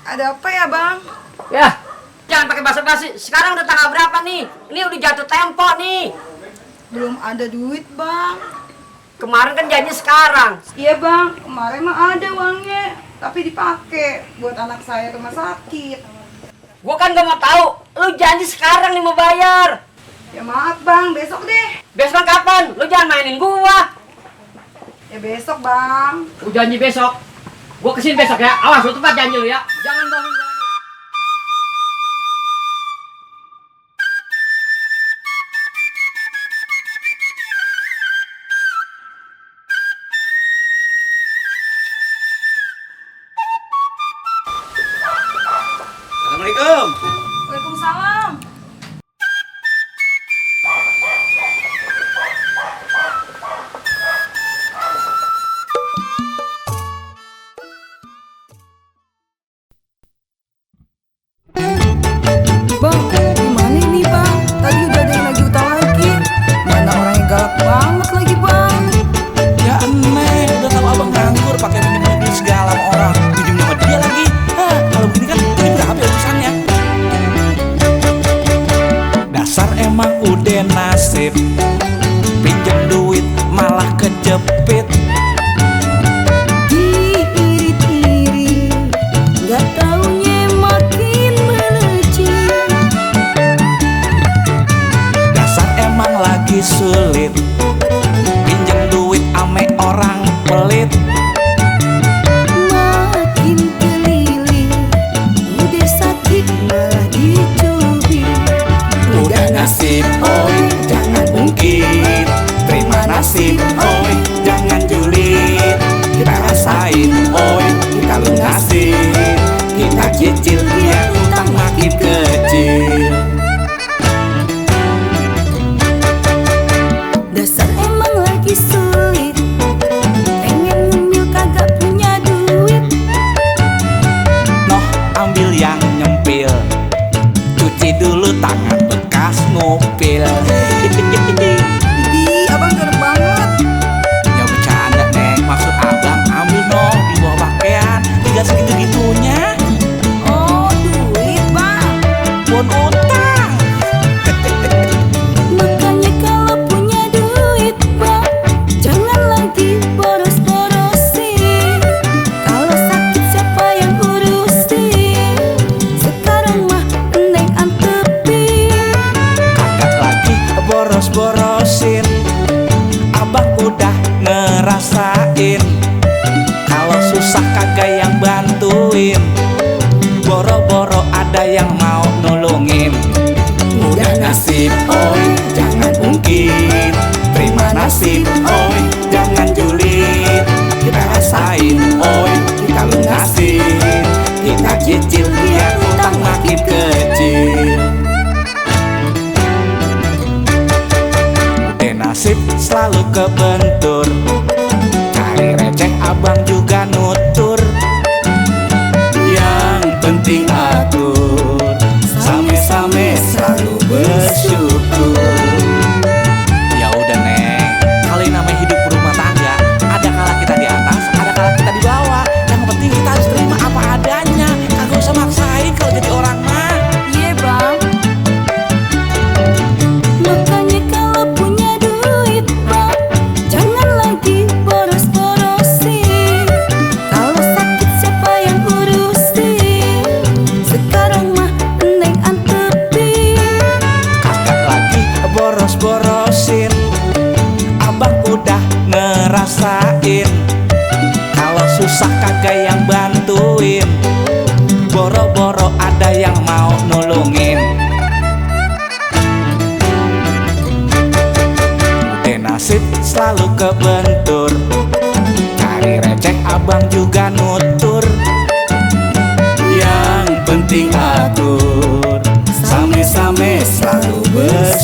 Ada apa ya, Bang? Ya, jangan pakai basa-basi. Sekarang udah tanggal berapa nih? Ini udah jatuh tempo nih. Belum ada duit, Bang. Kemarin kan janji sekarang. Iya, Bang. Kemarin mah ada uangnya, tapi dipakai buat anak saya rumah sakit. Gua kan gak mau tahu. Lu janji sekarang nih mau bayar. Ya maaf, Bang. Besok deh. Besok kapan? Lu jangan mainin gua. Ya besok, Bang. Lu janji besok. Gua kesini besok ya. Awas, lu tepat janji lu ya. Jangan bohong gua lagi. Assalamualaikum. Waalaikumsalam. Bang, gimana ini, Bang? Tadi udah ada yang lagi utang lagi. Mana orangnya galak banget lagi, Bang. Ya aneh, udah tahu abang nganggur pakai minjem segala sama orang, pinjem sama dia lagi. Kalau begini kan ini berapa ya urusannya? Dasar emang udah nasib, pinjem duit malah kejepit. Diirit-irit, nggak taunya makin melejit. Dasar emang lagi sulit, pinjem duit ame orang pelit. Makin keliling, udah sakit malah dicubit. Udah nasib, oi, jangan ungkit. Terima nasib, oi, jangan julid. Kita rasain, oi, kita lunasin. Kita cicil, biar utang makin kecil. Dasar emang lagi sulit, pengen ngemil kagak punya duit. Noh, ambil yang nyempil, cuci dulu tangan bekas ngupil. Ih, abang galak banget. Ya bercanda neng, maksud abang ambil noh di bawah pakaian. Tiga segitu-gitunya, Oh, duit, Bang. bon utang. Makanya kalau punya duit, Bang, jangan lagi boros-borosin. Kalau sakit siapa yang urusin? Sekarang mah neng antepin. Kagak lagi boros-borosin, abang udah ngerasain. Kalau susah kagak yang bantuin, boro-boro ada yang mau nulungin. Udah nasib, oi, jangan ungkit. Terima nasib, oi, jangan julid. Kita rasain, oi, kita lunasin. Kita cicil biar utang makin kecil. Udah nasib selalu kebentur, cari receh abang juga nutur. Yang penting atur, same-same selalu bersyukur. Ya udah neng, kalau yang namanya hidup berumah tangga, ada kala kita di atas, ada kala kita di bawah. Yang penting kita harus terima apa adanya, kagak usah maksain kalau jadi orang mah. Iya, Bang. Makanya kalau punya duit, Bang, jangan lagi boros-borosin. Kalau sakit siapa yang urusin? Sekarang mah neng antepin. Kagak lagi boros-borosin, abang udah ngerasain. Kalau susah kagak yang bantuin, boro-boro ada yang mau nulungin. Udah nasib selalu kebentur, cari receh abang juga nutur. Yang penting atur, same-same selalu bersyukur.